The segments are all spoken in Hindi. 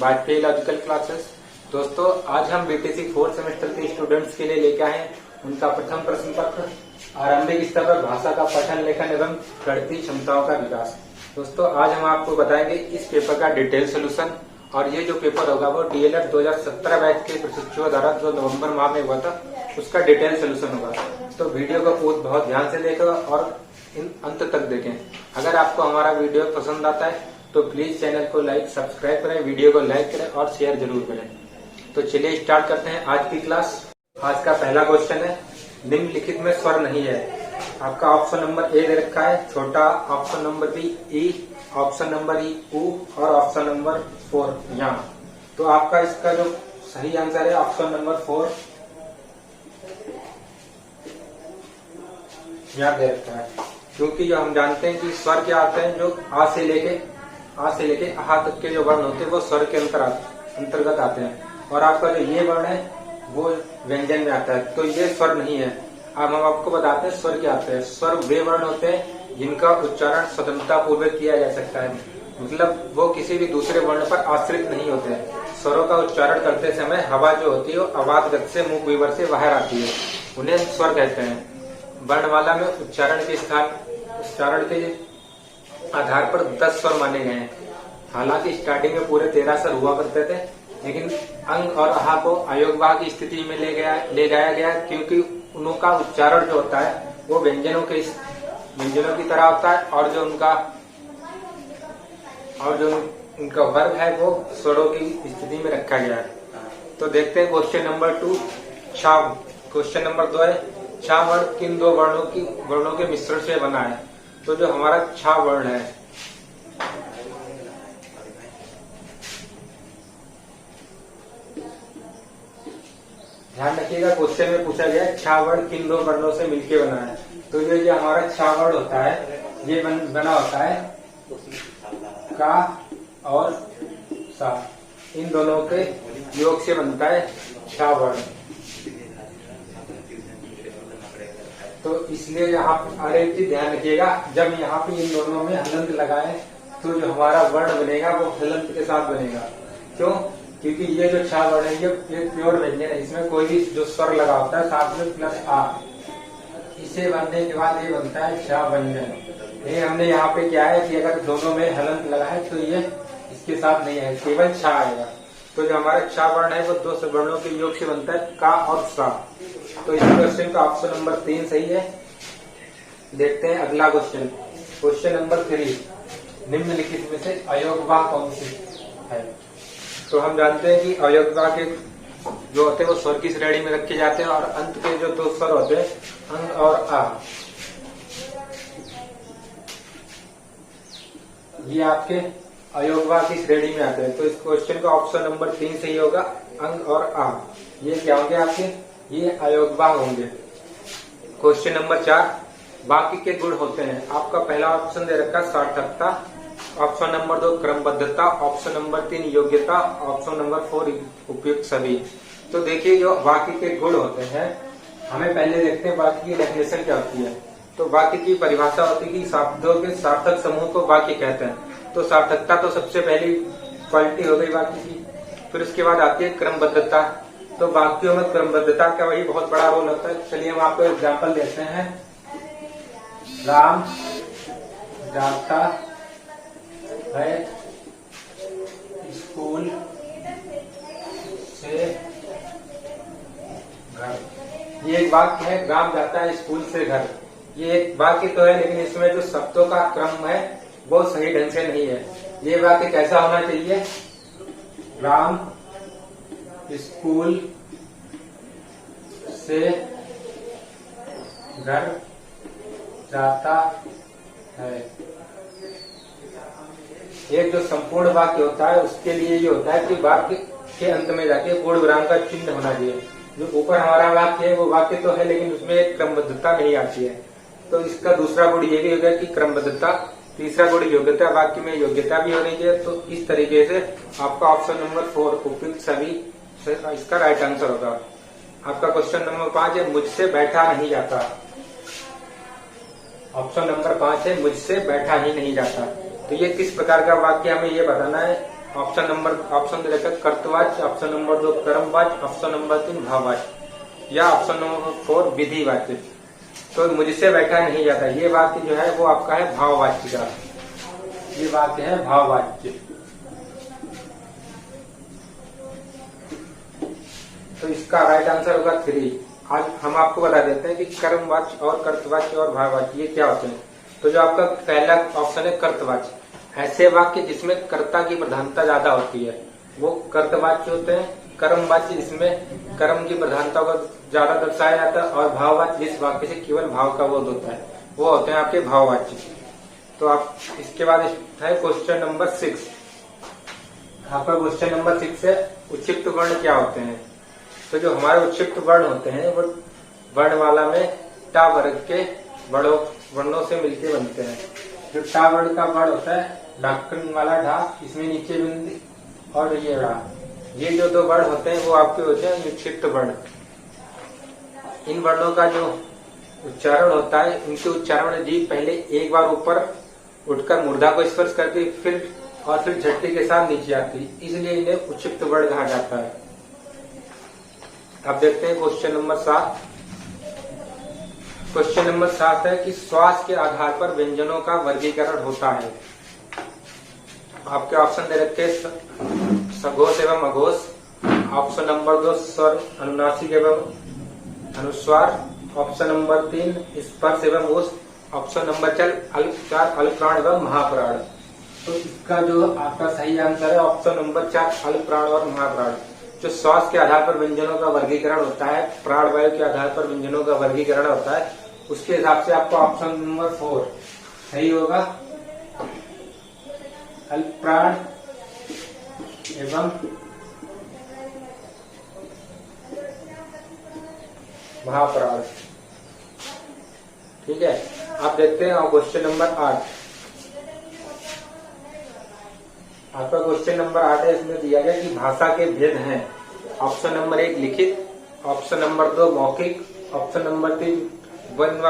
Vajpayee logical classes. दोस्तों, आज हम बीटीसी 4th सेमेस्टर के स्टूडेंट्स के लिए लेकर आए उनका प्रथम प्रश्न पत्र आरंभिक स्तर पर भाषा का पठन लेखन एवं गणितीय क्षमताओं का विकास। दोस्तों, आज हम आपको बताएंगे इस पेपर का डिटेल सोल्यूशन, और ये जो पेपर होगा वो डीएलएड 2017 बैच के प्रशिक्षुओं द्वारा जो नवंबर माह में हुआ था उसका डिटेल सोल्यूशन होगा। तो वीडियो को बहुत ध्यान से देखें और अंत तक देखें। अगर आपको हमारा वीडियो पसंद आता है तो प्लीज चैनल को लाइक सब्सक्राइब करें, वीडियो को लाइक करें और शेयर जरूर करें। तो चलिए स्टार्ट करते हैं आज की क्लास। आज का पहला क्वेश्चन है, निम्नलिखित में स्वर नहीं है। आपका ऑप्शन नंबर ए दे रखा है छोटा, option number B E, option number E ऊ और ऑप्शन नंबर 4 यहाँ। तो आपका इसका जो सही आंसर है ऑप्शन नंबर 4 यहाँ दे रखा है, क्योंकि जो हम जानते हैं कि स्वर क्या आते हैं, जो आ से लेके आहा तक के जो वर्ण होते हैं वो स्वर के अंतर्गत आते हैं, और आपका जो ये वर्ण है वो व्यंजन में आता है, तो ये स्वर नहीं है। अब हम आपको बताते हैं स्वर क्या आते हैं। स्वर वे वर्ण होते हैं जिनका उच्चारण स्वतंत्रता पूर्वक किया जा सकता है, मतलब वो किसी भी दूसरे वर्ण पर आश्रित नहीं होते हैं। स्वरों का उच्चारण करते समय हवा जो होती है वो आवाज गति से मुख विवर से बाहर आती है, उन्हें स्वर कहते हैं। वर्णमाला में उच्चारण के आधार पर 10 स्वर माने गए हैं। हालांकि स्टार्टिंग में पूरे 13 स्वर हुआ करते थे, लेकिन अंग और आहा को अयोगवाह की स्थिति में ले जाया गया, क्योंकि उनका उच्चारण जो होता है वो व्यंजनों की तरह होता है, और जो उनका वर्ग है वो स्वरों की स्थिति में रखा गया है। तो देखते हैं क्वेश्चन नंबर 2 छा। क्वेश्चन नंबर 2 है, छा वर्ण किन दो वर्णों के मिश्रण से बना है। तो जो हमारा छा वर्ण है, ध्यान रखिएगा क्वेश्चन में पूछा गया छा वर्ण किन दो वर्णों से मिलकर बना है। तो ये जो हमारा छा वर्ण होता है ये बना होता है का और सा, इन दोनों के योग से बनता है छा वर्ण। तो इसलिए यहाँ अरे चीज ध्यान रखिएगा, जब यहाँ पे इन दोनों में हलंत लगाए तो जो हमारा वर्ण बनेगा वो हलंत के साथ बनेगा। क्यों? क्योंकि ये जो छा वर्ण है ये प्योर व्यंजन है, इसमें कोई भी जो स्वर लगा होता है साथ में प्लस आ, इसे बनने के बाद ये बनता है छा व्यंजन। ये हमने यहाँ पे क्या है कि अगर दोनों में हलंत लगा है तो ये इसके साथ नहीं है, केवल छा आएगा। तो जो हमारा छा वर्ण है वो 2 वर्णों के योग से बनता है का और सा। तो इस क्वेश्चन का ऑप्शन नंबर 3 सही है। देखते हैं अगला क्वेश्चन। क्वेश्चन नंबर 3, निम्नलिखित में से अयोगवाह कौन सी है। तो हम जानते हैं कि अयोगवाह के जो होते हैं वो स्वर की श्रेणी में रखे जाते हैं, और अंत के जो 2 स्वर होते हैं अंग और आ, ये आपके अयोगवाह की श्रेणी में आते हैं। तो इस क्वेश्चन का ऑप्शन नंबर 3 सही होगा, अंग और आ। ये क्या होंगे आपके, ये अयोगवाह होंगे। क्वेश्चन नंबर 4, वाक्य के गुण होते हैं। आपका पहला ऑप्शन दे रखा सार्थकता, ऑप्शन नंबर 2 क्रमबद्धता, ऑप्शन नंबर 3 योग्यता, ऑप्शन नंबर 4 उपयुक्त सभी। तो देखिए जो वाक्य के गुण होते हैं, हमें पहले देखते हैं वाक्य की डेफिनेशन क्या होती है। तो वाक्य की परिभाषा होती है कि शब्दों के सार्थक समूह को वाक्य कहते हैं। तो सार्थकता तो सबसे पहली क्वालिटी हो गई वाक्य की। फिर उसके बाद आती है क्रमबद्धता। तो वाक्यों में क्रमबद्धता का वही बहुत बड़ा रोल होता है। चलिए हम आपको एग्जाम्पल देते हैं। राम जाता है स्कूल से घर, ये एक वाक्य है। राम जाता है स्कूल से घर, ये एक वाक्य तो है, लेकिन इसमें जो शब्दों का क्रम है वो सही ढंग से नहीं है। ये वाक्य कैसा होना चाहिए, राम स्कूल से घर जाता है। एक जो संपूर्ण वाक्य होता है उसके लिए ये होता है कि वाक्य के अंत में जाके पूर्ण विराम का चिन्ह होना चाहिए। जो ऊपर हमारा वाक्य है वो वाक्य तो है, लेकिन उसमें एक क्रमबद्धता नहीं आती है। तो इसका दूसरा गुण ये भी हो गया कि क्रमबद्धता। तीसरा गुण योग्यता, वाक्य में योग्यता भी होनी चाहिए। तो इस तरीके से आपका ऑप्शन नंबर 4 उपयुक्त सभी इसका राइट आंसर होगा। आपका क्वेश्चन नंबर 5 है, मुझसे बैठा नहीं जाता। ऑप्शन नंबर 5 है मुझसे बैठा ही नहीं जाता। तो ये किस प्रकार का वाक्य हमें ये बताना है ऑप्शन दे रखा है कर्तवाच्य, ऑप्शन नंबर 2 कर्मवाच्य, ऑप्शन नंबर 3 भाववाच्य या ऑप्शन नंबर 4 विधिवाच्य। तो मुझसे बैठा नहीं जाता, ये वाक्य जो है वो आपका है भाववाच्य का, ये वाक्य है भाववाच्य। तो इसका राइट आंसर होगा 3। आज हम आपको बता देते हैं कि कर्मवाच्य और कर्तवाच्य और भाववाच्य ये क्या होते हैं। तो जो आपका पहला ऑप्शन है कर्तवाच्य, ऐसे वाक्य जिसमें कर्ता की प्रधानता ज्यादा होती है वो कर्तवाच्य होते हैं। कर्मवाच्य जिसमें कर्म की प्रधानता को ज्यादा दर्शाया जाता है, और भाववाच्य जिस वाक्य से केवल भाव का बोध होता है वो होते हैं आपके भाववाच्य। तो आप इसके बाद है क्वेश्चन नंबर 6। आपका क्वेश्चन नंबर 6 है उच्छिष्ट वर्ण क्या होते हैं। तो जो हमारे उच्छिष्ट वर्ण होते हैं वो वर्णमाला में टा वर्ग के वर्णों से मिलकर बनते हैं। जो टा वर्ण का वर्ण होता है ढक्कन वाला ढा, इसमें नीचे बिंदी और ये ढा, ये जो दो वर्ण होते हैं वो आपके होते हैं उच्छिष्ट वर्ण। इन वर्णों का जो उच्चारण होता है, इनके उच्चारण में जीभ पहले एक बार ऊपर उठकर मूर्धा को स्पर्श करती फिर झटके के साथ नीचे आती, इसलिए इन्हें उच्छिष्ट वर्ण कहा जाता है। अब देखते हैं क्वेश्चन नंबर 7। क्वेश्चन नंबर 7 है कि श्वास के आधार पर व्यंजनों का वर्गीकरण होता है। आपके ऑप्शन दे रखे सघोष एवं अघोष, ऑप्शन नंबर 2 स्वर अनुनासिक एवं अनुस्वार, ऑप्शन नंबर 3 स्पर्श एवं ओष्ठ, ऑप्शन नंबर 4 अल्पप्राण एवं महाप्राण। तो इसका जो आपका सही आंसर है ऑप्शन नंबर 4 अल्पप्राण और महाप्राण। जो श्वास के आधार पर व्यंजनों का वर्गीकरण होता है, प्राणवायु के आधार पर व्यंजनों का वर्गीकरण होता है, उसके हिसाब से आपको ऑप्शन नंबर 4 सही होगा। अल्पप्राण एवं महाप्राण। ठीक है, आप देखते हैं क्वेश्चन नंबर 8। आपका क्वेश्चन नंबर 8 है, इसमें दिया गया कि भाषा के भेद हैं। ऑप्शन नंबर 1 लिखित, ऑप्शन नंबर 2 मौखिक, ऑप्शन नंबर 3 1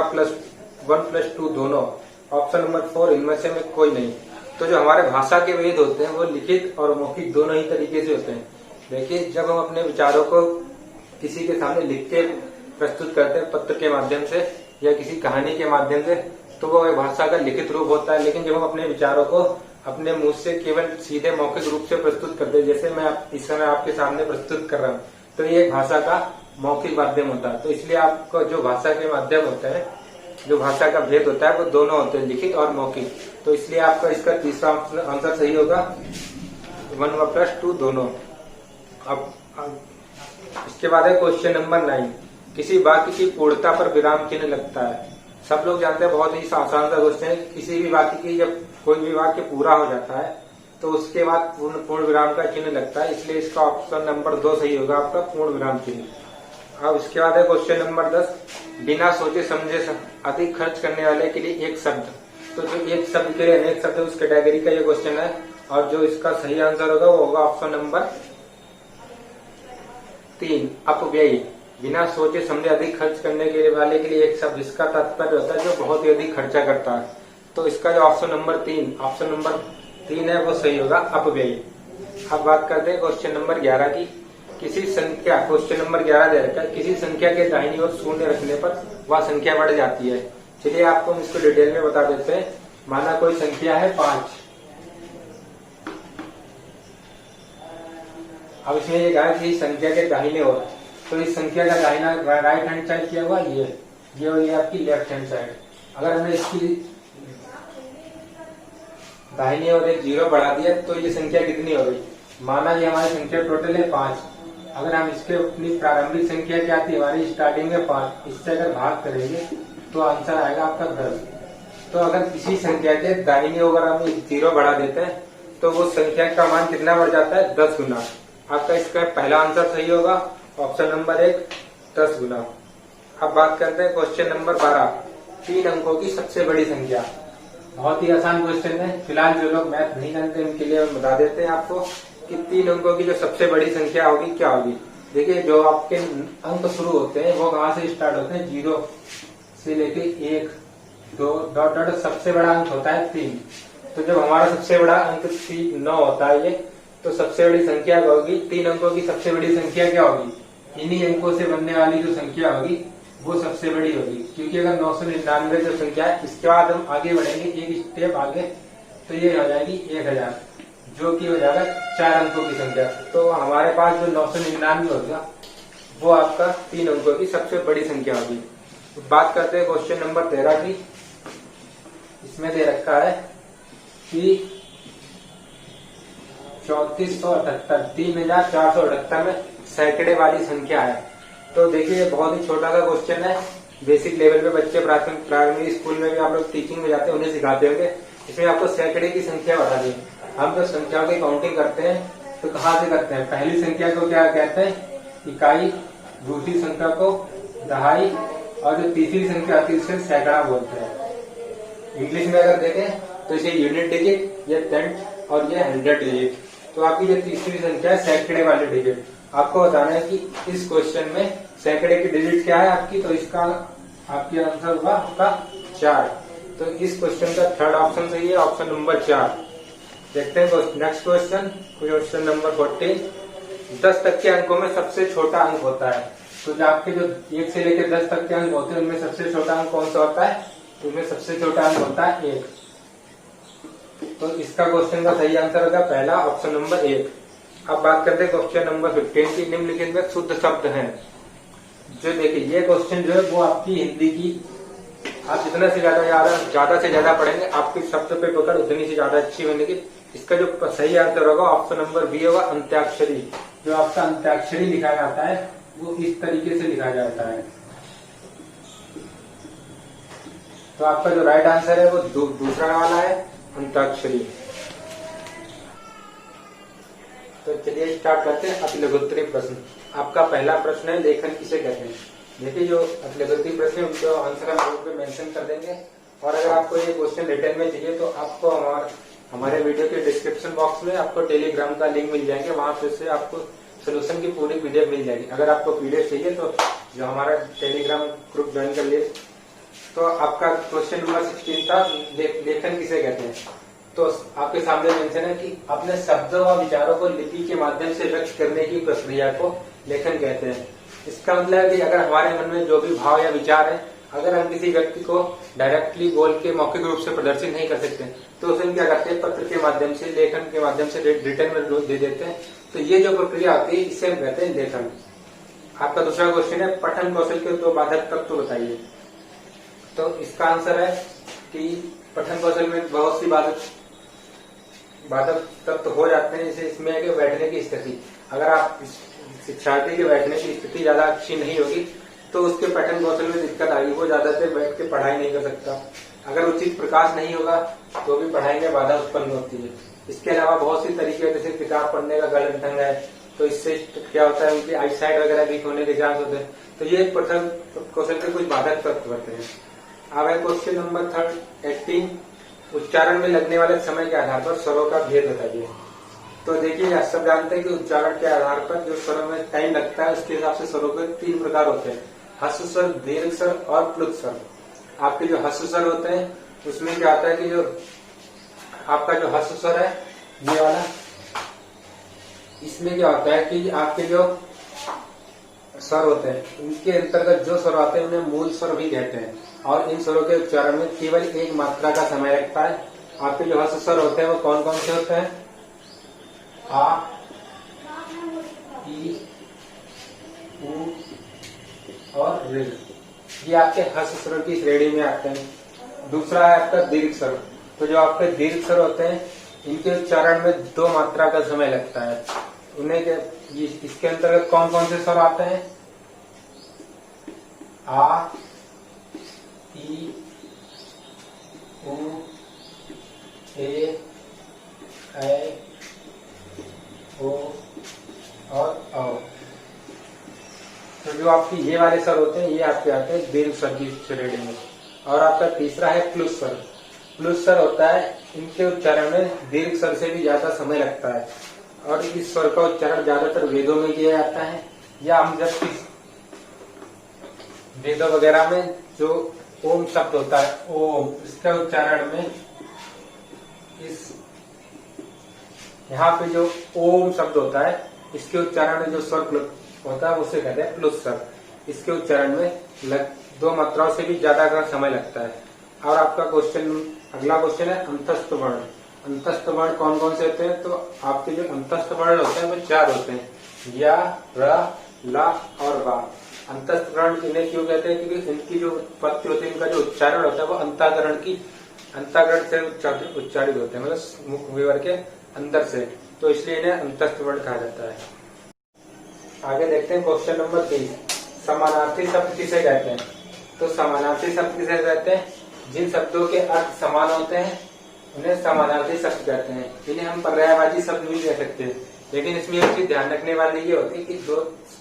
+ 2 दोनों, ऑप्शन नंबर 4 इनमें से में कोई नहीं। तो जो हमारे भाषा के भेद होते हैं वो लिखित और मौखिक दोनों ही तरीके से होते हैं। देखिए, जब हम अपने विचारों को किसी के सामने लिख के प्रस्तुत करते हैं पत्र के माध्यम से या किसी कहानी के माध्यम से, तो वो भाषा का लिखित रूप होता है। लेकिन जब हम अपने विचारों को अपने मुंह से केवल सीधे मौखिक रूप से प्रस्तुत करते हैं, जैसे मैं इस समय आपके सामने प्रस्तुत कर रहा हूँ, तो ये भाषा का मौखिक माध्यम होता है। तो इसलिए आपको जो भाषा के माध्यम होते हैं, जो भाषा का भेद होता है वो दोनों होते हैं, लिखित और मौखिक। तो इसलिए आपका इसका तीसरा आंसर सही होगा 1 + 2 दोनों। अब इसके बाद है क्वेश्चन नंबर 9। किसी वाक्य की पूर्णता पर विराम चिन्ह लगता है। सब लोग जानते हैं, बहुत ही आसान सा क्वेश्चन है। किसी भी वाक्य की जब कोई भी वाक्य पूरा हो जाता है तो उसके बाद पूर्ण विराम का चिन्ह लगता है, इसलिए इसका ऑप्शन नंबर 2 सही होगा आपका पूर्ण विराम चिन्ह। अब इसके बाद है क्वेश्चन नंबर 10। बिना सोचे समझे अधिक खर्च करने वाले के लिए एक शब्द। तो जो एक शब्द के लिए अनेक शब्द उस कैटेगरी का ये क्वेश्चन है, और जो इसका सही आंसर होगा वो होगा ऑप्शन नंबर 3 अपव्ययी। बिना सोचे समझे अधिक खर्च करने के वाले के लिए एक शब्द, इसका तात्पर्य होता है जो बहुत ही अधिक खर्चा करता है। तो इसका जो ऑप्शन नंबर 3 है वो सही होगा अपव्ययी। अब बात करते हैं क्वेश्चन नंबर 11 की। किसी संख्या, क्वेश्चन नंबर 11 दे रखा है, किसी संख्या के दाहिनी ओर शून्य रखने पर वह संख्या बढ़ जाती है। चलिए आपको हम इसको डिटेल में बता देते हैं। माना कोई संख्या है 5, अब इसमें ये कहा कि संख्या के दाहिने ओर, तो इस संख्या का दाहिना राइट हैंड साइड किया हुआ ये हो गया आपकी लेफ्ट हैंड साइड। अगर हमने इसकी दाहिनी ओर एक 0 बढ़ा दिया तो ये संख्या कितनी हो गई। माना ये हमारी संख्या टोटल है 5, अगर हम इसके अपनी प्रारंभिक संख्या क्या थी हमारी स्टार्टिंग में 5, इससे अगर भाग करेंगे तो आंसर आएगा आपका 10। तो अगर किसी संख्या के दाहिनी ओर हम 0 बढ़ा देते हैं तो वो संख्या का मान कितना बढ़ जाता है 10 गुना। आपका इसका पहला आंसर सही होगा ऑप्शन नंबर 1 10 गुना। अब बात करते हैं क्वेश्चन नंबर 12। 3 अंकों की सबसे बड़ी संख्या। बहुत ही आसान क्वेश्चन है, फिलहाल जो लोग मैथ नहीं जानते उनके लिए हम बता देते हैं आपको कि 3 अंकों की जो सबसे बड़ी संख्या होगी क्या होगी। देखिए, जो आपके अंक शुरू होते हैं वो कहाँ से स्टार्ट होते हैं, 0 से लेके 1 2 डॉट डॉट, सबसे बड़ा अंक होता है 3। तो जब हमारा सबसे बड़ा अंक 9 होता है ये, तो सबसे बड़ी संख्या होगी 3 अंकों की सबसे बड़ी संख्या क्या होगी, इन्हीं अंकों से बनने वाली जो संख्या होगी वो सबसे बड़ी होगी। क्योंकि अगर 999 जो संख्या है, इसके बाद हम आगे बढ़ेंगे एक स्टेप आगे, तो ये हो जाएगी 1000, जो कि हो जाएगा 4 अंकों की संख्या। तो हमारे पास जो 999 होगा वो आपका 3 अंकों की सबसे बड़ी संख्या होगी। तो बात करते हैं क्वेश्चन नंबर 13 की। इसमें दे रखा है कि 3478 3478 में सैकड़े वाली संख्या है। तो देखिए, ये बहुत ही छोटा सा क्वेश्चन है। बेसिक लेवल पे बच्चे प्राइमरी स्कूल में भी आप लोग टीचिंग में जाते हैं, उन्हें सिखाते होंगे। इसमें आपको सैकड़े की संख्या बता दी। हम जब संख्याओं की काउंटिंग करते हैं तो कहाँ से करते हैं, पहली संख्या को क्या कहते हैं, इकाई, दूसरी संख्या को दहाई, और जो तीसरी संख्या आती है उसे सैकड़ा बोलते हैं। इंग्लिश में अगर देखें तो इसे यूनिट डिजिट, ये टेंथ और ये 100 डिजिट। तो आपकी जो तीसरी संख्या है सैकड़े वाली डिजिट। आपको बताना है कि इस क्वेश्चन में सैकड़े की डिजिट क्या है आपकी, तो इसका आपकी आंसर होगा आपका 4। तो इस क्वेश्चन का थर्ड ऑप्शन सही है, ऑप्शन नंबर 4। देखते हैं नेक्स्ट क्वेश्चन, क्वेश्चन नंबर 14। 10 तक के अंकों में सबसे छोटा अंक होता है। तो जो आपके जो 1 से लेकर 10 तक के अंक होते हैं उनमें सबसे छोटा अंक कौन सा होता है, उनमें सबसे छोटा अंक होता है 1। तो इसका क्वेश्चन का सही आंसर होगा पहला, ऑप्शन नंबर 1। अब बात करते हैं क्वेश्चन नंबर 15 की। निम्नलिखित में शुद्ध शब्द हैं। जो देखिए, ये क्वेश्चन जो है वो आपकी हिंदी की, आप जितना से ज्यादा से ज्यादा पढ़ेंगे आपकी शब्द पे पकड़ उतनी से ज्यादा अच्छी बनेगी। इसका जो सही आंसर होगा ऑप्शन नंबर बी होगा, अंत्याक्षरी। जो आपका अंत्याक्षरी लिखा जाता है वो इस तरीके से लिखा जाता है। तो आपका जो राइट आंसर है वो दूसरा वाला है, अंत्याक्षरी। तो चलिए स्टार्ट करते हैं अतिलघुत्तरी प्रश्न। आपका पहला प्रश्न है, लेखन किसे कहते हैं। देखिए, जो अतिलघुत्तरी प्रश्न है उनका आंसर हम बोर्ड पे मेंशन कर देंगे। और अगर आपको ये क्वेश्चन रिटर्न में चाहिए तो आपको हमारे वीडियो के डिस्क्रिप्शन बॉक्स में आपको टेलीग्राम का लिंक मिल जाएंगे, वहां से आपको सोल्यूशन की पूरी पीडीएफ मिल जाएगी। अगर आपको पीडीएफ चाहिए तो जो हमारा टेलीग्राम ग्रुप ज्वाइन कर लिए। तो आपका क्वेश्चन नंबर 16 था, लेखन किसे कहते हैं। तो आपके सामने मेंशन है कि अपने शब्दों व विचारों को लिपि के माध्यम से व्यक्त करने की प्रक्रिया को लेखन कहते हैं। इसका मतलब है कि अगर हमारे मन में जो भी भाव या विचार है, अगर हम किसी व्यक्ति को डायरेक्टली बोल के मौखिक रूप से प्रदर्शित नहीं कर सकते तो उसे हम क्या करते हैं, पत्र के माध्यम से, लेखन के माध्यम से रिटर्न में दे देते हैं। तो ये जो प्रक्रिया आती है इसे हम कहते हैं लेखन। आपका दूसरा क्वेश्चन है, पठन कौशल के 2 बाधक तत्व बताइए। तो इसका आंसर है कि पठन कौशल में बहुत सी बाधक तत्व हो जाते हैं। जैसे इसमें है कि बैठने की स्थिति, अगर आप शिक्षार्थी के बैठने की स्थिति ज्यादा अच्छी नहीं होगी तो उसके पठन कौशल में दिक्कत आएगी, वो ज्यादा देर बैठ के पढ़ाई नहीं कर सकता। अगर उचित प्रकाश नहीं होगा तो भी पढ़ाई में बाधा उत्पन्न होती है। इसके अलावा बहुत सी तरीके, जैसे किताब पढ़ने का गलत ढंग है तो इससे क्या होता है, उनकी आईसाइट वगैरह वीक होने के चांस होते हैं। तो ये पठन कौशल के कुछ बाधक तत्व होते हैं। अब है क्वेश्चन नंबर 18, उच्चारण में लगने वाले समय के आधार पर स्वरों का भेद बताइए। तो देखिए, आप सब जानते हैं कि उच्चारण के आधार पर जो स्वरों में टाइम लगता है उसके हिसाब से स्वरों के 3 प्रकार होते हैं, ह्रस्व स्वर, दीर्घ स्वर और प्लुत स्वर। आपके जो ह्रस्व स्वर होते हैं उसमें क्या होता है कि जो आपका जो ह्रस्व स्वर है ये वाला, इसमें क्या होता है कि आपके जो स्वर होते हैं उनके अंतर्गत जो स्वर आते हैं उन्हें मूल स्वर भी कहते हैं। और इन स्वरों के उच्चारण में केवल 1 मात्रा का समय लगता है। आपके जो ह्रस्व स्वर होते हैं वो कौन कौन से होते हैं, आ, ई, उ और ऋ। ये आपके ह्रस्व स्वर की श्रेणी में आते हैं। दूसरा है आपका दीर्घ स्वर। तो जो आपके दीर्घ स्वर होते हैं इनके उच्चारण में 2 मात्रा का समय लगता है। उन्हें इसके अंतर्गत कौन कौन से स्वर आते हैं, आ, ई, उ, ए, ऐ, ओ और औ। तो जो आपकी ये वाले स्वर होते हैं ये आपके आते हैं दीर्घ स्वर की श्रेणी में। और आपका तीसरा है प्लुत स्वर। प्लुत स्वर होता है, इनके उच्चारण में दीर्घ स्वर से भी ज्यादा समय लगता है। और इस स्वर का उच्चारण ज्यादातर वेदों में किया जाता है, या हम जब वेदों वगैरह में जो ओम शब्द होता है, ओम, इसका उच्चारण में इस यहाँ पे जो ओम शब्द होता है, इसके उच्चारण में जो स्वर होता है उसे कहते हैं प्लुत स्वर। इसके उच्चारण में 2 मात्राओं से भी ज्यादा का समय लगता है। और आपका अगला क्वेश्चन है अंतस्थ वर्ण। अंतस्थ वर्ण कौन कौन से होते हैं? तो आपके जो अंतस्थ वर्ण होते हैं वो 4 होते हैं, या, र, ला और वा। अंतस्थ वर्ण इन्हें क्यों कहते हैं? क्योंकि इनकी जो उत्पत्ति होती है, इनका जो उच्चारण होता है वो अंतःकरण से उच्चारित होते हैं, मतलब मुख विवर के अंदर से, तो इसलिए इन्हें अंतस्थ वर्ण कहा जाता है। आगे देखते हैं क्वेश्चन नंबर 30। समानार्थी शब्द किसे कहते हैं? तो समानार्थी शब्द किसे कहते हैं? जिन शब्दों के अर्थ समान होते हैं उन्हें समानार्थी शब्द कहते हैं। इन्हें हम पर्यायवाची शब्द भी कह सकते हैं, लेकिन इसमें एक चीज ध्यान रखने वाली ये होती है कि 2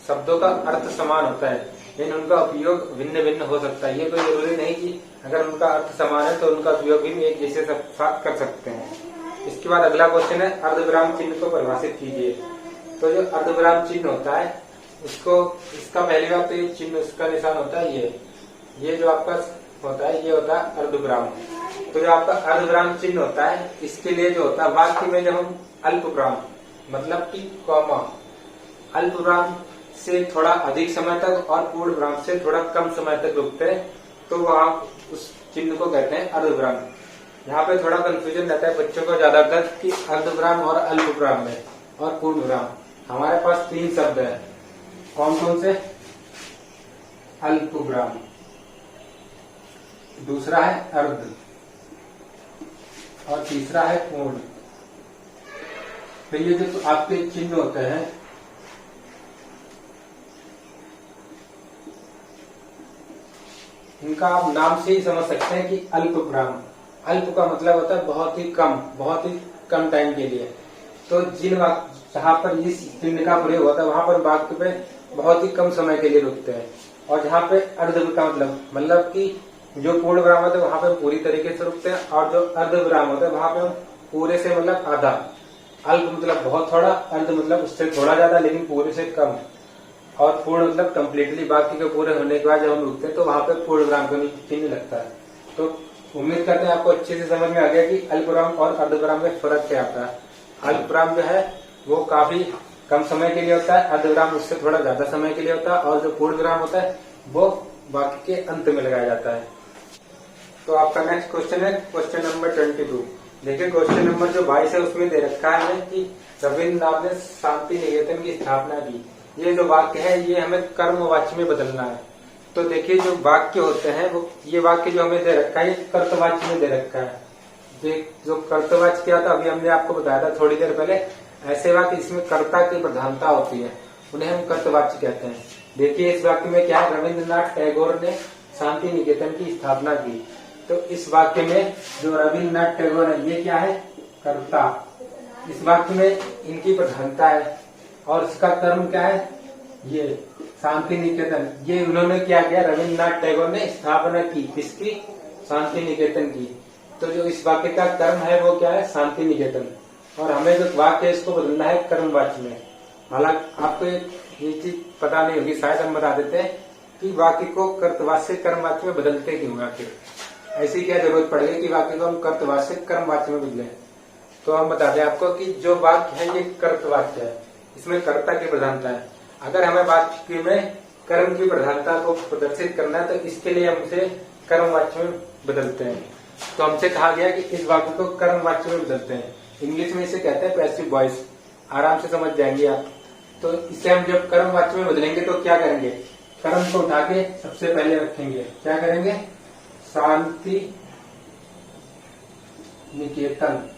शब्दों का अर्थ समान होता है, लेकिन उनका उपयोग भिन्न भिन्न हो सकता है। ये कोई जरूरी नहीं कि अगर उनका अर्थ समान है तो उनका उपयोग भी एक जैसे साथ कर सकते हैं। इसके बाद अगला क्वेश्चन है अर्धविराम चिन्ह को परिभाषित कीजिए। तो जो अर्धविराम चिन्ह होता है इसका पहली बात तो ये चिन्ह, उसका निशान होता है ये जो आपका होता है ये होता है अर्धविराम। तो जो आपका अर्धविराम चिन्ह होता है इसके लिए जो होता है वाक्य में जब हम अल्पविराम मतलब कि कॉमा, अल्पविराम से थोड़ा अधिक समय तक और पूर्ण विराम से थोड़ा कम समय तक रुकते हैं, तो वहां उस चिन्ह को कहते हैं अर्धविराम। यहाँ पे थोड़ा कंफ्यूजन रहता है बच्चों को ज्यादातर कि अर्धविराम और अल्पविराम में और पूर्ण विराम। हमारे पास 3 शब्द है, कौन कौन से? अल्पविराम, दूसरा है अर्ध और तीसरा है पूर्ण। तो ये जो आपके चिन्ह होते हैं इनका आप नाम से ही समझ सकते हैं कि अल्पविराम। अल्प का मतलब होता है बहुत ही कम टाइम के लिए। तो जहाँ पर इस चिन्ह का प्रयोग होता है वहां पर वाक्य पे बहुत ही कम समय के लिए रुकते हैं। और जहाँ पे अर्ध का मतलब कि जो पूर्ण विराम होता है वहां पे पूरी तरीके से रुकते हैं, और जो अर्ध विराम होता है वहां पे हम पूरे से मतलब आधा। अल्प मतलब बहुत थोड़ा, अर्ध मतलब उससे थोड़ा ज्यादा लेकिन पूरे से कम, और पूर्ण मतलब कम्प्लीटली वाक्य के पूरे होने के बाद जब हम रुकते हैं तो वहां पे पूर्ण विराम का चिन्ह लगता है। तो उम्मीद करते हैं आपको अच्छे से समझ में आ गया कि अल्पविराम और अर्धविराम में फर्क क्या आता है। अल्पविराम जो है वो काफी कम समय के लिए होता है, अर्धविराम उससे थोड़ा ज्यादा समय के लिए होता है, और जो पूर्ण विराम होता है वो वाक्य के अंत में लगाया जाता है। तो आपका नेक्स्ट क्वेश्चन है क्वेश्चन नंबर 22। देखिए क्वेश्चन नंबर जो 22 है उसमें दे रखा है कि रविन्द्रनाथ ने शांति निकेतन की स्थापना की। ये जो वाक्य है ये हमें कर्मवाच्य में बदलना है। तो देखिए जो वाक्य होते हैं वो ये वाक्य जो हमें दे रखा है ये कर्तवाच्य में दे रखा है। जो कर्तवाच्य क्या था अभी हमने आपको बताया था थोड़ी देर पहले। ऐसे वाक्य इसमें कर्ता की प्रधानता होती है उन्हें हम कर्तवाच्य कहते हैं। देखिए इस वाक्य में क्या है, रविन्द्रनाथ टैगोर ने शांति निकेतन की स्थापना की। तो इस वाक्य में जो रविन्द्रनाथ टैगोर है ये क्या है, कर्ता। इस वाक्य में इनकी प्रधानता है और इसका कर्म क्या है, ये शांति निकेतन। ये उन्होंने क्या किया, रविन्द्रनाथ टैगोर ने स्थापना की किसकी, शांति निकेतन की। तो जो इस वाक्य का कर्म है वो क्या है, शांति निकेतन। और हमें जो वाक्य है इसको बदलना है कर्मवाच्य में। हालांकि आपको ये चीज पता नहीं होगी, शायद हम बता देते हैं कि वाक्य को कर्तवाच्य से कर्मवाच्य में बदलते क्यों आखिर, ऐसी क्या जरूरत पड़ गई कि वाक्य को हम कर्तवाच्य से कर्मवाच्य में बदले। तो हम बता दें आपको कि जो वाक्य है ये कर्तवाच्य है, इसमें कर्ता की प्रधानता है। अगर हमें वाक्य में कर्म की प्रधानता को प्रदर्शित करना है तो इसके लिए हम इसे कर्मवाच्य में बदलते हैं। तो हमसे कहा गया कि इस वाक्य को कर्मवाच्य में बदलते हैं। इंग्लिश में इसे कहते हैं पैसिव वॉइस, आराम से समझ जाएंगे आप। तो इसे हम जब कर्मवाच्य में बदलेंगे तो क्या करेंगे, कर्म को उठा के सबसे पहले रखेंगे, क्या करेंगे, शांति निकेतन।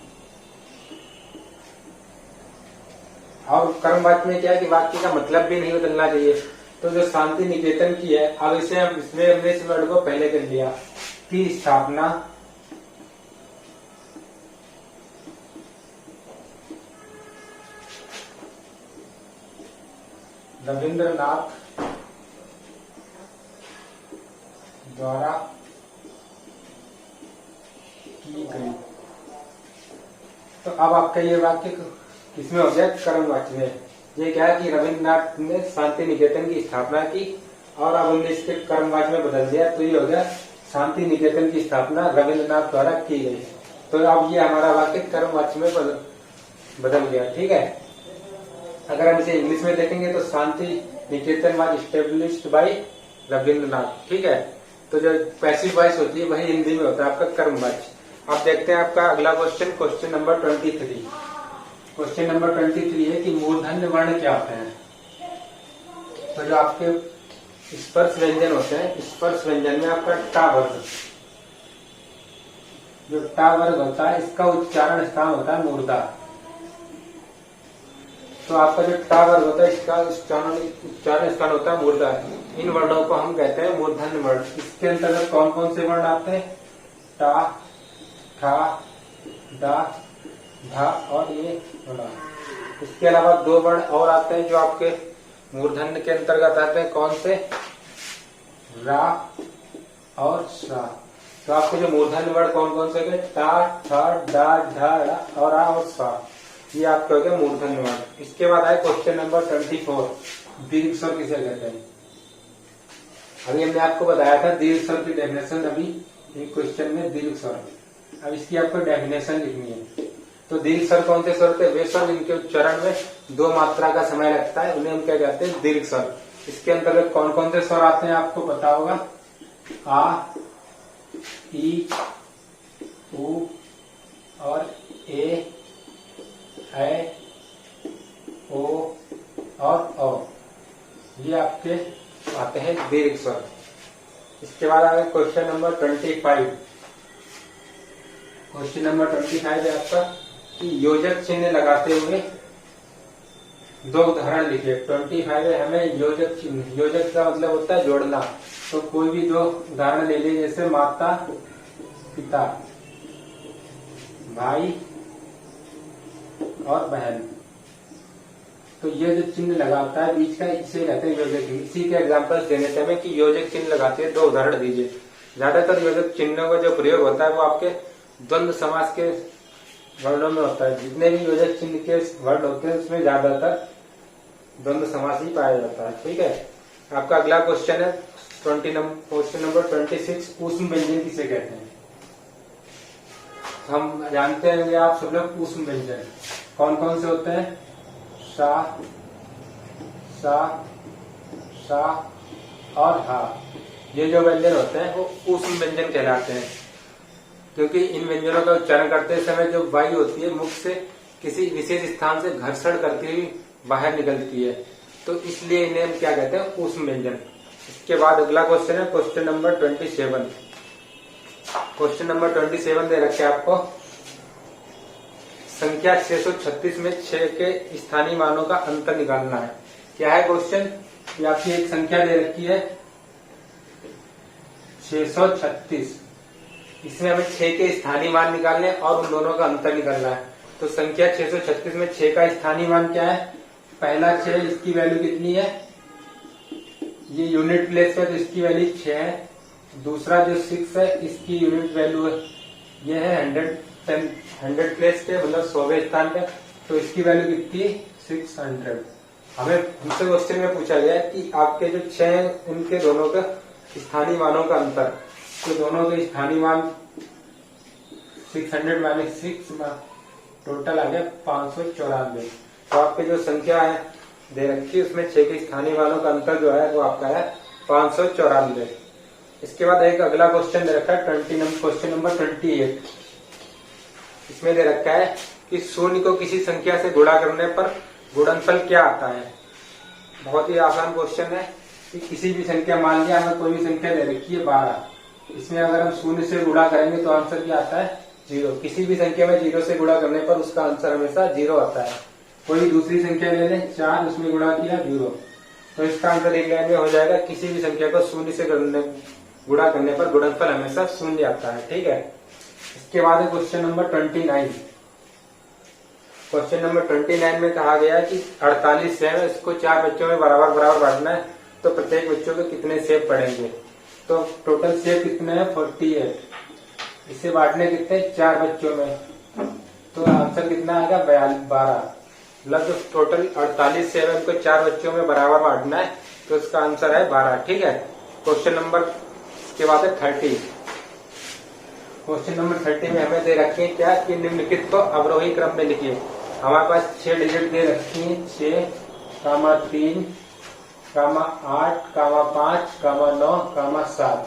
और कर्मवाच्य में क्या है कि वाक्य का मतलब भी नहीं बदलना चाहिए। तो जो शांति निकेतन की है, अब इसे हम हमने इस वर्ड को पहले कर लिया की स्थापना रविन्द्रनाथ द्वारा की गई। तो अब आपका ये वाक्य किसमें हो गया, कर्मवाच्य में। ये क्या है कि रविन्द्रनाथ ने शांति निकेतन की स्थापना की और अब हमने इसके कर्मवाच्य में बदल दिया, तो ये हो गया शांति निकेतन की स्थापना रविन्द्रनाथ द्वारा की गई। तो अब ये हमारा वाक्य कर्मवाच्य में बदल गया। ठीक है, अगर हम इसे इंग्लिश में देखेंगे तो Shanti Niketan was established bye Rabindranath. ठीक है, तो जो पैसिव वॉइस होती है वही हिंदी में होता है आपका कर्मवाची। आप देखते हैं आपका अगला question, question number 23। Question number 23 है कि मूर्धन्य वर्ण क्या होते हैं। तो जो आपके स्पर्श व्यंजन होते हैं, स्पर्श व्यंजन में आपका टा वर्ग, जो टा वर्ग होता है इसका उच्चारण स्थान होता है मूर्धा। तो आपका जो टा वर्ग होता है इसका उच्चारण स्थान होता है मूर्धा। इन वर्णों को हम कहते हैं मूर्धन्य वर्ण। इसके अंतर्गत कौन कौन से वर्ण आते हैं? टा, ठा, डा, धा और ये ड़ा। इसके अलावा दो वर्ण और आते हैं जो आपके मूर्धन्य के अंतर्गत आते हैं। कौन से? रा और सा। तो आपके जो मूर्धन्य वर्ण कौन कौन से हैं? टा, ठा, डा, ढा, ड़ा और रा और सा। ये आपके हो गए मूर्धन्य वर्ण। इसके बाद आए क्वेश्चन नंबर 24, दीर्घ स्वर किसे कहते हैं। अभी हमने आपको बताया था दीर्घ स्वर की डेफिनेशन, अभी एक क्वेश्चन में दीर्घ स्वर। अब इसकी आपको डेफिनेशन लिखनी है। तो दीर्घ स्वर कौन से स्वर होते हैं? वे स्वर जिनके उच्चारण में 2 मात्रा का समय लगता है उन्हें हम क्या कहते हैं? दीर्घ स्वर। इसके अंतर्गत कौन कौन से स्वर आते हैं आपको पता होगा? आ, ई, उ और ए, ऐ, ओ और औ। ये आपके आते हैं दीर्घ स्वर। इसके बाद आगे क्वेश्चन नंबर 25। क्वेश्चन नंबर 25 है आपका कि योजक चिन्ह लगाते हुए 2 उदाहरण लिखिए। 25 है हमें योजक चिन्ह, योजक का मतलब होता है जोड़ना। तो कोई भी 2 उदाहरण ले लीजिए, जैसे माता पिता, भाई और बहन। तो ये जो चिन्ह लगाता है बीच का, इसे कहते हैं योजक चिन्ह। इसी के एग्जांपल्स देने से हमें कि योजक चिन्ह लगाते हैं 2 उदाहरण दीजिए। ज्यादातर योजक चिन्हों का जो प्रयोग होता है वो आपके द्वंद्व समास के वर्णों में होता है। जितने भी योजक चिन्ह के वर्ण होते हैं उसमें ज्यादातर द्वंद्व समास ही पाया जाता है। ठीक है, आपका अगला क्वेश्चन है क्वेश्चन नंबर 26, ऊष्म व्यंजन किसे कहते हैं। हम जानते हैं आप सब लोग ऊष्म व्यंजन कौन कौन से होते हैं? सा, सा, सा और हा। ये जो व्यंजन होते हैं वो ऊष्म व्यंजन कहलाते हैं, क्योंकि इन व्यंजनों का उच्चारण करते समय जो वायु होती है मुख से किसी विशेष स्थान से घर्षण करती हुई बाहर निकलती है, तो इसलिए इन्हें हम क्या कहते हैं? ऊष्म व्यंजन। इसके बाद अगला क्वेश्चन है क्वेश्चन नंबर 27। क्वेश्चन नंबर 27 दे रखे आपको, संख्या 636 में 6 के स्थानीय मानों का अंतर निकालना है। क्या है क्वेश्चन? ये आपकी एक संख्या दे रखी है 636, इसमें हमें 6 के स्थानीय मान निकालने और उन दोनों का अंतर निकालना है। तो संख्या 636 में 6 का स्थानीय मान क्या है? पहला 6, इसकी वैल्यू कितनी है? ये यूनिट प्लेस पे तो इसकी वैल्यू 6 है। दूसरा जो 6 है इसकी यूनिट वैल्यू है, ये है 100 प्लेस पे, मतलब 100वें स्थान पे, तो इसकी वैल्यू कितनी? 600। हमें दूसरे क्वेश्चन में पूछा गया है कि आपके जो 6 हैं उनके दोनों का स्थानीय मानों का अंतर। तो दोनों के स्थानीय मान 600 माइनस 6 टोटल आ गया 594। तो आपके जो संख्या है दे रखी है उसमें 6 के स्थानीय मानों का अंतर जो है वो आपका है 594। इसके बाद एक अगला क्वेश्चन दे रखा है क्वेश्चन नंबर 28। इसमें दे रखा है कि शून्य को किसी संख्या से गुणा करने पर गुणनफल क्या आता है। बहुत ही आसान क्वेश्चन है कि किसी भी संख्या, मान लिया हमें कोई भी संख्या दे रखी है 12, इसमें अगर हम शून्य से गुणा करेंगे तो आंसर क्या आता है? 0। किसी भी संख्या में 0 से गुणा करने पर उसका आंसर हमेशा 0 आता है। कोई दूसरी संख्या ले लें, 4, उसमें गुणा किया 0, तो इसका आंसर एक लाइन में हो जाएगा। किसी भी संख्या को शून्य से गुणा करने पर गुणनफल हमेशा 0 आता है। ठीक है, इसके बाद है क्वेश्चन नंबर 29। क्वेश्चन नंबर 29 में कहा गया है कि 48 सेब है, इसको 4 बच्चों में बराबर बराबर बांटना है, तो प्रत्येक बच्चों को कितने सेब पड़ेंगे। तो टोटल सेब कितने हैं? 48। इसे बांटने कितने? 4 बच्चों में, तो आंसर कितना आएगा? 12। मतलब जो टोटल 48 सेब है उनको 4 बच्चों में बराबर बांटना है, तो इसका आंसर है 12। ठीक है, क्वेश्चन नंबर के बाद है 30। क्वेश्चन नंबर 30 में हमें दे रखे हैं क्या कि निम्नलिखित को अवरोही क्रम में लिखिए। हमारे पास 6 डिजिट दे रखी है, 6, 3, 8, 5, 9, 7।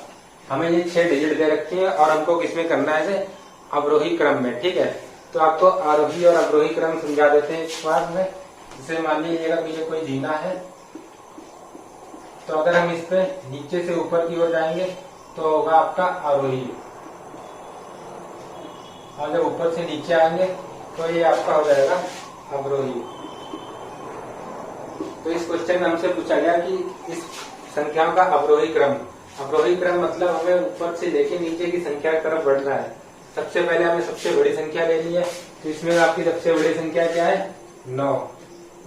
हमें ये 6 डिजिट दे रखी है और हमको किसमें करना है इसे? अवरोही क्रम में। ठीक है, तो आपको आरोही और अवरोही क्रम समझा देते हैं इस बार में। जैसे मान लीजिएगा कि ये कोई जीना है, तो अगर हम इस पे नीचे से ऊपर की ओर जाएंगे तो होगा आपका आरोही, और जब ऊपर से नीचे आएंगे तो ये आपका हो जाएगा अवरोही। तो इस क्वेश्चन में हमसे पूछा गया कि इस संख्याओं का अवरोही क्रम। अवरोही क्रम मतलब हमें ऊपर से लेके नीचे की संख्या की तरफ बढ़ना है। सबसे पहले हमें सबसे बड़ी संख्या लेनी है, तो इसमें आपकी सबसे बड़ी संख्या क्या है? 9।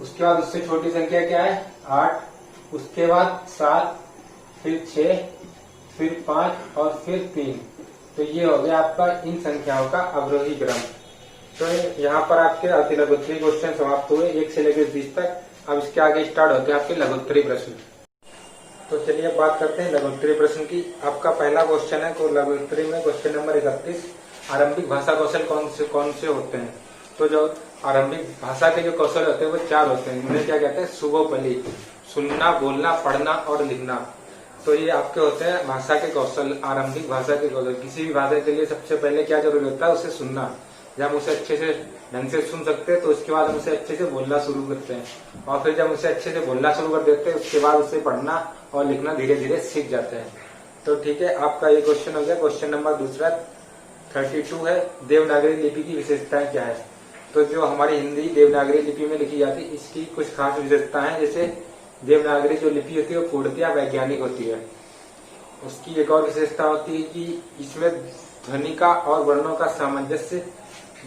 उसके बाद उससे छोटी संख्या क्या है? 8। उसके बाद 7, फिर 6, फिर 5 और फिर 3। तो ये हो गया आपका इन संख्याओं का अवरोही क्रम। तो यहाँ पर आपके अतिलघुत्तरी क्वेश्चन समाप्त हुए 1 से लेकर 20 तक। अब इसके आगे स्टार्ट होते हैं आपके लघुत्तरी प्रश्न। तो चलिए अब बात करते हैं लघुत्तरी प्रश्न की। आपका पहला क्वेश्चन है, तो लघुत्तरी में क्वेश्चन नंबर 31, आरंभिक भाषा कौशल कौन से होते हैं? तो जो आरंभिक भाषा के जो कौशल होते हैं वो 4 होते हैं। उन्हें क्या कहते हैं? सुगोपली, सुनना, बोलना, पढ़ना और लिखना। तो ये आपके होते हैं भाषा के कौशल, आरंभिक भाषा के कौशल। किसी भी भाषा के लिए सबसे पहले क्या जरूरी होता है? उसे सुनना। जब हम उसे अच्छे से ढंग से सुन सकते हैं तो उसके बाद हम उसे अच्छे से बोलना शुरू करते हैं, और फिर जब उसे अच्छे से बोलना शुरू कर देते हैं उसके बाद उसे पढ़ना और लिखना धीरे धीरे सीख जाते हैं। तो ठीक है, आपका ये क्वेश्चन हो गया। क्वेश्चन नंबर दूसरा 32 है, देवनागरी लिपि की विशेषताएं क्या है? तो जो हमारी हिंदी देवनागरी लिपि में लिखी जाती है इसकी कुछ खास विशेषताएं हैं। जैसे देवनागरी जो लिपि होती है वो पूर्णतया वैज्ञानिक होती है। उसकी एक और विशेषता होती है कि इसमें ध्वनि का और वर्णों का सामंजस्य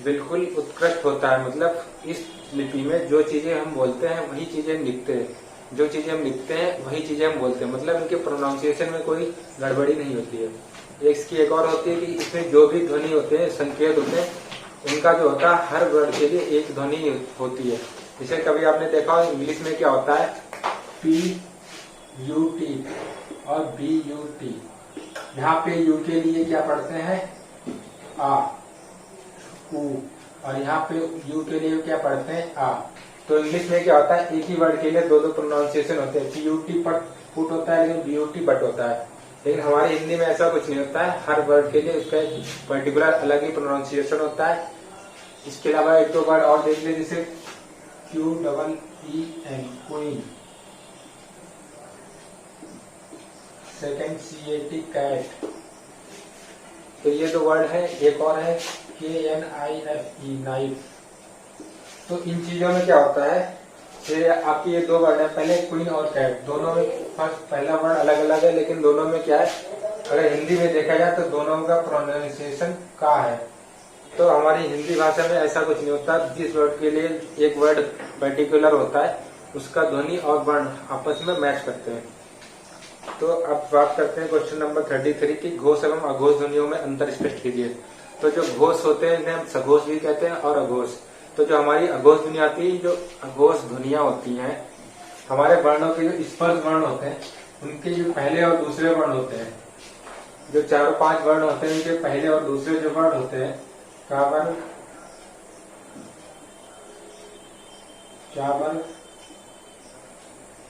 बिल्कुल उत्कृष्ट होता है। मतलब इस लिपि में जो चीजें हम बोलते हैं वही चीजें हम लिखते हैं, जो चीजें हम लिखते हैं वही चीजें हम बोलते हैं। मतलब इनके प्रोनाउंसिएशन में कोई गड़बड़ी नहीं होती है। इसकी एक और होती है कि इसमें जो भी ध्वनि होते हैं, संकेत होते हैं, उनका जो होता है हर वर्ड के लिए एक ध्वनि होती है। जैसे कभी आपने देखा हो इंग्लिश में क्या होता है? PUT और BUT। यहाँ पे यू के लिए क्या पढ़ते हैं? आ, उ, और यहाँ पे यू के लिए क्या पढ़ते हैं? आ। तो इंग्लिश में क्या होता है? एक ही वर्ड के लिए दो प्रोनाउंसिएशन होते हैं। PUT पुट होता है, लेकिन BUT बट होता है। लेकिन हमारी हिंदी में ऐसा कुछ नहीं होता है। हर वर्ड के लिए उसका एक पर्टिकुलर अलग ही प्रोनाउंसिएशन होता है। इसके अलावा 1-2 वर्ड और देख ले, जैसे QEEN queen, second CAT cat. तो ये 2 वर्ड है। एक और है KNIFE नाइफ। तो इन चीजों में क्या होता है? ये आपकी ये 2 वर्ड है, पहले क्वीन और कैट, दोनों में फर्स्ट पहला वर्ड अलग अलग है, लेकिन दोनों में क्या है? अगर हिंदी में देखा जाए तो दोनों का प्रोनाउंसिएशन का है। तो हमारी हिंदी भाषा में ऐसा कुछ नहीं होता। जिस वर्ड के लिए एक वर्ड पर्टिकुलर होता है उसका ध्वनि और वर्ण आपस में मैच करते हैं। तो अब बात करते हैं क्वेश्चन नंबर 33 की, घोष एवं अघोष ध्वनियों में अंतर स्पष्ट कीजिए। तो जो घोष होते हैं इन्हें हम सघोष भी कहते हैं और अघोष। तो जो हमारी अघोष ध्वनि आती है, जो अघोष ध्वनियां होती हैं, हमारे वर्णों के जो स्पर्श वर्ण होते हैं उनके जो पहले और दूसरे वर्ण होते हैं, जो 4-5 वर्ण होते हैं उनके पहले और दूसरे जो वर्ण होते हैं, कावल, चावल,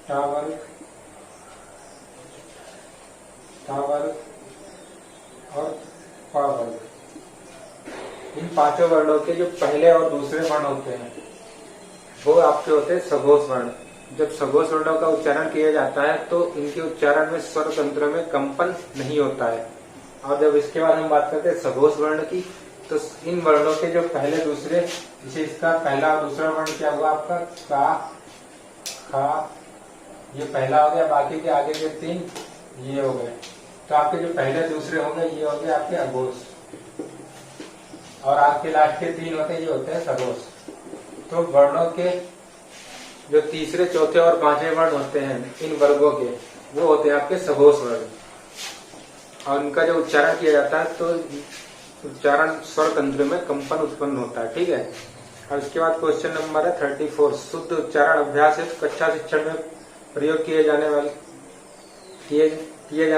टावल, तावल और पावल, इन 5 वर्णों के जो पहले और दूसरे वर्ण होते हैं वो आपके होते हैं सघोष वर्ण। जब सघोष वर्णों का उच्चारण किया जाता है तो इनके उच्चारण में स्वर तंत्र में कंपन नहीं होता है। और जब इसके बाद हम बात करते हैं सघोष वर्ण की, तो इन वर्णों के जो पहले दूसरे, जैसे इसका पहला और दूसरा वर्ण क्या हुआ आपका? का, खा, ये पहला हो गया, बाकी के आगे के 3 ये हो गए। तो आपके जो पहले दूसरे होंगे ये हो गए आपके अघोष, और आपके लास्ट के 3 होते हैं ये होते हैं सघोष। तो वर्णों के जो तीसरे, चौथे और 5वें वर्ण होते हैं इन वर्गों के, वो होते हैं आपके सघोष वर्ण, और उनका जो उच्चारण किया जाता है तो उच्चारण स्वर तंत्र में कंपन उत्पन्न होता है। ठीक है। अब इसके बाद क्वेश्चन नंबर है 34, शुद्ध उच्चारण अभ्यास है कक्षा शिक्षण में प्रयोग किए जाने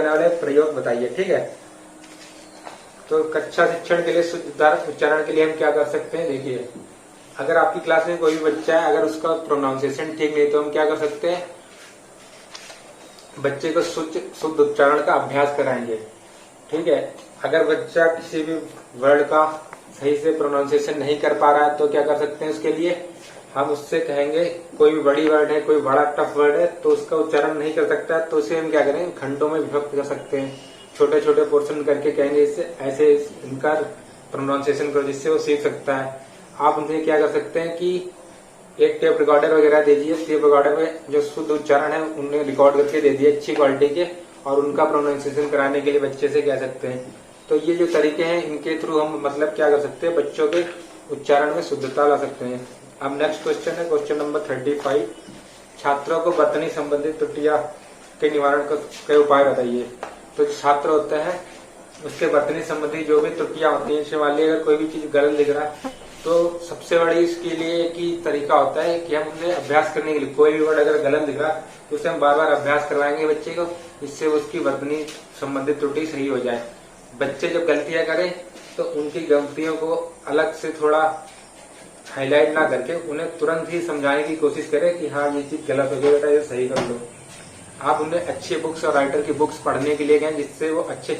वाले प्रयोग बताइए। ठीक है। तो कक्षा शिक्षण के लिए शुद्ध उच्चारण के लिए हम क्या कर सकते हैं? देखिए, अगर आपकी क्लास में कोई भी बच्चा है, अगर उसका प्रोनाउंसिएशन ठीक नहीं तो हम क्या कर सकते हैं, बच्चे को शुद्ध उच्चारण का अभ्यास कराएंगे। ठीक है, अगर बच्चा किसी भी वर्ड का सही से प्रोनाउंसिएशन नहीं कर पा रहा है तो क्या कर सकते हैं, उसके लिए हम उससे कहेंगे कोई भी बड़ी वर्ड है, कोई बड़ा टफ वर्ड है तो उसका उच्चारण नहीं कर सकता तो उसे हम क्या करेंगे, खंडों में विभक्त कर सकते हैं, छोटे छोटे पोर्शन करके कहेंगे इससे ऐसे इनका प्रोनाउंसिएशन करो जिससे वो सीख सकता है। आप उनसे क्या कर सकते हैं कि एक टेप रिकॉर्डर वगैरह दे दिए, टेप रिकॉर्डर में जो शुद्ध उच्चारण है उन्हें रिकॉर्ड करके दे दिए अच्छी क्वालिटी के, और उनका प्रोनाउंसिएशन कराने के लिए बच्चे से कह सकते हैं। तो ये जो तरीके हैं इनके थ्रू हम मतलब क्या कर सकते हैं, बच्चों के उच्चारण में शुद्धता ला सकते हैं। अब नेक्स्ट क्वेश्चन है क्वेश्चन नंबर 35। छात्रों को वर्तनी संबंधित त्रुटियां के निवारण के उपाय बताइए। तो छात्र होता है उसके वर्तनी संबंधी जो भी त्रुटियां होती है, इससे मान लीजिए अगर कोई भी चीज गलत लिख रहा है तो सबसे बड़ी इसके लिए एक ही तरीका होता है कि हम उन्हें अभ्यास करने के लिए, कोई भी वर्ड अगर गलत लिख रहा है तो उसे हम बार बार अभ्यास करवाएंगे बच्चे को, इससे उसकी वर्तनी संबंधित त्रुटि सही हो जाए। बच्चे जब गलतियां करें तो उनकी गलतियों को अलग से थोड़ा हाईलाइट ना करके उन्हें तुरंत ही समझाने की कोशिश करें कि हाँ ये चीज गलत हो गई बेटा, ये सही कर लो। आप उन्हें अच्छी बुक्स और राइटर की बुक्स पढ़ने के लिए गए जिससे वो अच्छी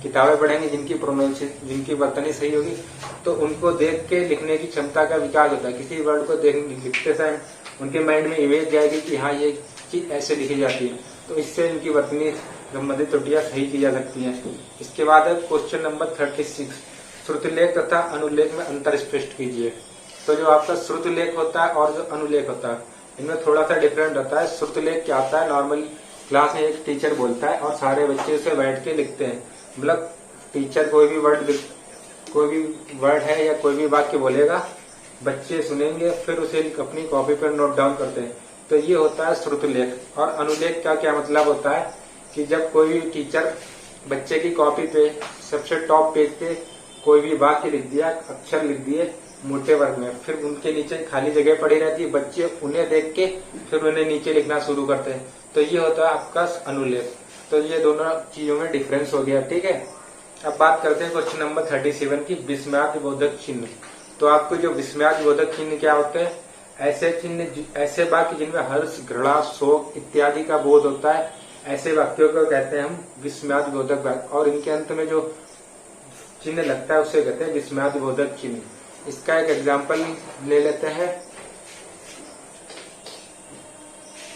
किताबें पढ़ेंगे जिनकी वर्तनी सही होगी, तो उनको देख के लिखने की क्षमता का विकास होता है। किसी वर्ड को लिखते समय उनके माइंड में इमेज जाएगी कि हाँ ये चीज ऐसे लिखी जाती है, तो इससे इनकी वर्तनी संबंधित त्रुटियां सही की जा सकती हैं। इसके बाद है क्वेश्चन नंबर 36। श्रुतिलेख तथा अनुलेख में अंतर स्पष्ट कीजिए। तो जो आपका श्रुतिलेख होता है और जो अनुलेख होता है इनमें थोड़ा सा डिफरेंट होता है। श्रुतिलेख क्या होता है, नॉर्मली क्लास में एक टीचर बोलता है और सारे बच्चे उसे बैठ के लिखते हैं। मतलब टीचर कोई भी वर्ड है या कोई भी वाक्य बोलेगा, बच्चे सुनेंगे फिर उसे अपनी कॉपी पर नोट डाउन करते हैं, तो ये होता है श्रुतिलेख। और अनुलेख का क्या मतलब होता है कि जब कोई भी टीचर बच्चे की कॉपी पे सबसे टॉप पेज पे कोई भी वाक्य लिख दिया, अक्षर लिख दिए मोटे वर्ग में, फिर उनके नीचे खाली जगह पड़ी रहती है, बच्चे उन्हें देख के फिर उन्हें नीचे लिखना शुरू करते हैं, तो ये होता है आपका अनुलेख। तो ये दोनों चीजों में डिफरेंस हो गया। ठीक है, अब बात करते हैं क्वेश्चन नंबर 37 की विस्मयादि बोधक चिन्ह। तो आपको जो विस्मयादि बोधक चिन्ह क्या होते हैं, ऐसे चिन्ह, ऐसे वाक्य जिनमें हर्ष, घृणा, शोक इत्यादि का बोध होता है, ऐसे वाक्यों को कहते हैं हम विस्मयादि बोधक वाक्य। और इनके अंत में जो चिन्ह लगता है उसे कहते हैं विस्मयादि बोधक चिन्ह। इसका एक एग्जाम्पल ले लेते हैं।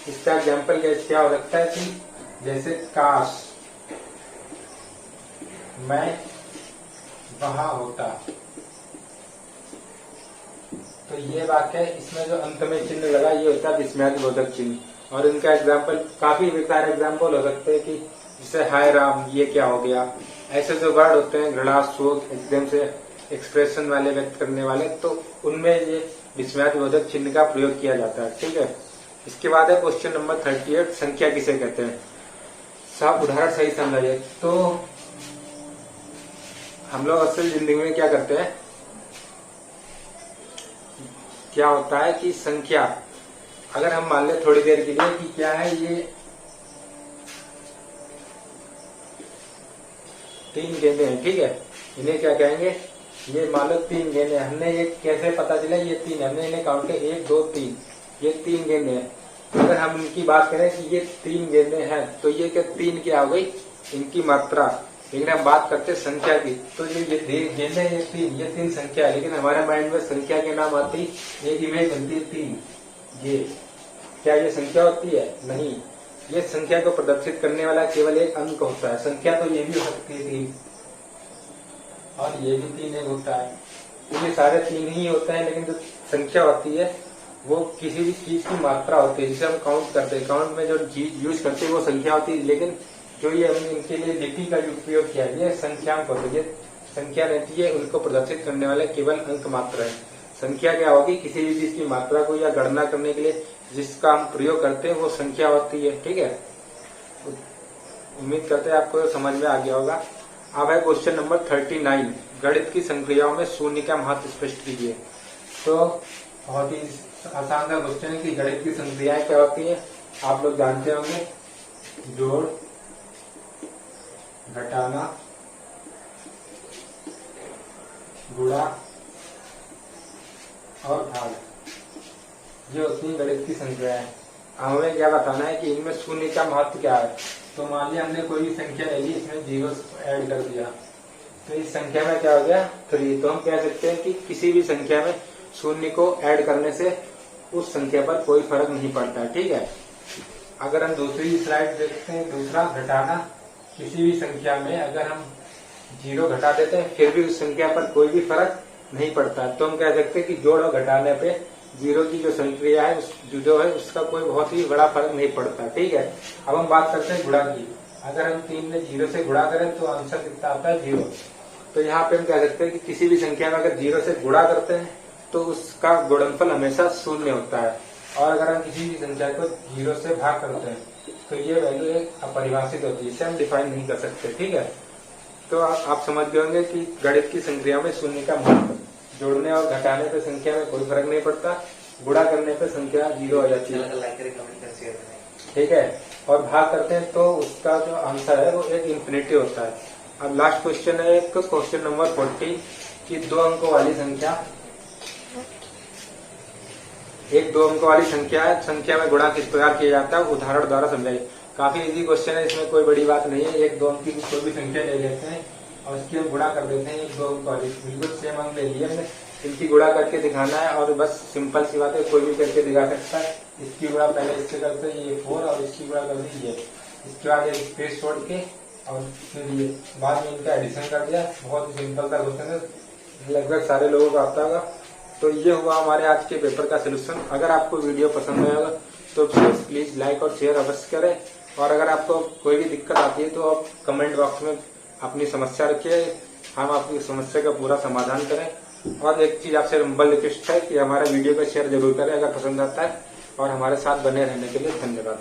इसका एग्जाम्पल क्या हो सकता है कि जैसे काश मैं वहां होता, तो ये वाक्य है, इसमें जो अंत में चिन्ह लगा ये होता है विस्मयादि बोधक चिन्ह। और इनका एग्जाम्पल काफी सारे एग्जाम्पल हो सकते हैं कि जैसे हाय राम ये क्या हो गया, ऐसे जो वर्ड होते हैं घृणा, शोक, एकदम से एक्सप्रेशन वाले व्यक्त करने वाले, तो उनमें ये विस्मयादि बोधक चिन्ह का प्रयोग किया जाता है। ठीक है, इसके बाद है क्वेश्चन नंबर 38। संख्या किसे कहते हैं। साहब उदाहरण सही समझिए। तो हम लोग असल जिंदगी में क्या करते हैं, क्या होता है कि संख्या अगर हम मान ले थोड़ी देर के लिए कि क्या है, ये 3 गेंदे हैं। ठीक है, इन्हें क्या कहेंगे, ये मान लो 3 गेंदे, हमने ये कैसे पता चला ये 3, हमने इन्हें काउंट किया 1 2 3, ये 3 गेंदे हैं। अगर हम इनकी बात करें कि ये 3 गेंदे हैं तो ये क्या 3 क्या हो गई, इनकी मात्रा। लेकिन हम बात करते हैं संख्या की, तो ये गेंदे ये 3 संख्या है, लेकिन हमारे माइंड में संख्या के नाम आती एक इमेज बनती है 3। ये क्या ये संख्या होती है, नहीं, ये संख्या को प्रदर्शित करने वाला केवल एक अंक होता है। संख्या तो ये भी हो सकती है 3 और ये भी 3 एक होता है, तो ये सारे 3 ही होते हैं। लेकिन जो संख्या होती है वो किसी भी चीज की मात्रा होती है जिसे हम काउंट करते हैं। काउंट में जो चीज यूज करते हैं वो संख्या होती है, लेकिन जो ये हमने इनके लिए लिपि का उपयोग किया है ये संख्यांक होती है, संख्या रहती है, उनको प्रदर्शित करने वाले केवल अंक मात्र है। संख्या क्या होगी, किसी भी चीज की मात्रा को या गणना करने के लिए जिसका हम प्रयोग करते हैं वो संख्या होती है। ठीक है, उम्मीद करते हैं आपको समझ में आ गया होगा। अब है क्वेश्चन नंबर 39। गणित की संक्रियाओं में शून्य का महत्व स्पष्ट कीजिए। तो बहुत ही आसान सा क्वेश्चन है कि गणित की संक्रियाएं क्या होती है, आप लोग जानते होंगे, जोड़, घटाना, गुणा, और भाग, ये उतनी गणित की संख्या है। हमें क्या बताना है कि इनमें शून्य का महत्व क्या है। तो मान लिया हमने कोई भी संख्या ले ली, इसमें जीरो ऐड कर दिया, तो इस संख्या में क्या हो गया 3। तो हम कह सकते हैं कि किसी भी संख्या में शून्य को ऐड करने से उस संख्या पर कोई फर्क नहीं पड़ता है। ठीक है, अगर हम दूसरी स्लाइड देखते हैं, दूसरा घटाना, किसी भी संख्या में अगर हम 0 घटा देते हैं फिर भी उस संख्या पर कोई भी फर्क नहीं पड़ता। तो हम कह सकते हैं कि जोड़ और घटाने पे 0 की जो संक्रिया है जो है उसका कोई बहुत ही बड़ा फर्क नहीं पड़ता। ठीक है, अब हम बात करते हैं गुणा की। अगर हम 3 ने 0 से गुणा करें तो आंसर कितना आता है 0। तो यहाँ पे हम कह सकते हैं कि किसी भी संख्या में अगर 0 से गुणा करते हैं तो उसका गुणनफल हमेशा 0 होता है, और अगर हम किसी भी संख्या को 0 से भाग करते हैं तो ये वैल्यू एक अपरिभाषित होती है, इसे हम डिफाइन नहीं कर सकते। ठीक है, तो आप समझ गए होंगे कि गणित की संक्रिया में शून्य का महत्व, जोड़ने और घटाने पे संख्या में कोई फर्क नहीं पड़ता, गुणा करने पे संख्या 0 हो जाती है। ठीक है, और भाग करते हैं तो उसका जो आंसर है वो एक इंफिनिटी होता है। अब लास्ट क्वेश्चन है, एक क्वेश्चन नंबर 40 की 2 अंकों वाली संख्या, एक 2 अंकों वाली संख्या में गुणा किस प्रकार किया जाता है, उदाहरण द्वारा समझाइए। काफी इजी क्वेश्चन है, इसमें कोई बड़ी बात नहीं है। 1 2 अंक की कोई भी संख्या ले लेते हैं और इसकी हम गुणा कर देते हैं। 1 2 अंक वाली बिल्कुल सेम अंक ले लिए हमने, इनकी गुणा करके दिखाना है और बस सिंपल सी बात है, कोई भी करके दिखा सकता है। इसकी गुणा पहले इससे करते हैं, ये 4 और इसकी गुणा कर दी ये, इसके बाद ये स्पेस छोड़ के और फिर ये बाद में इनका एडिशन कर दिया। बहुत ही सिंपल सा क्वेश्चन है, लगभग सारे लोगों को आता होगा। तो ये हुआ हमारे आज के पेपर का सोल्यूशन। अगर आपको वीडियो पसंद आएगा तो प्लीज लाइक और शेयर अवश्य करें, और अगर आपको कोई भी दिक्कत आती है तो आप कमेंट बॉक्स में अपनी समस्या रखिए, हम आपकी समस्या का पूरा समाधान करें। और एक चीज आपसे हम्बल रिक्वेस्ट है कि हमारे वीडियो को शेयर जरूर करें अगर पसंद आता है, और हमारे साथ बने रहने के लिए धन्यवाद।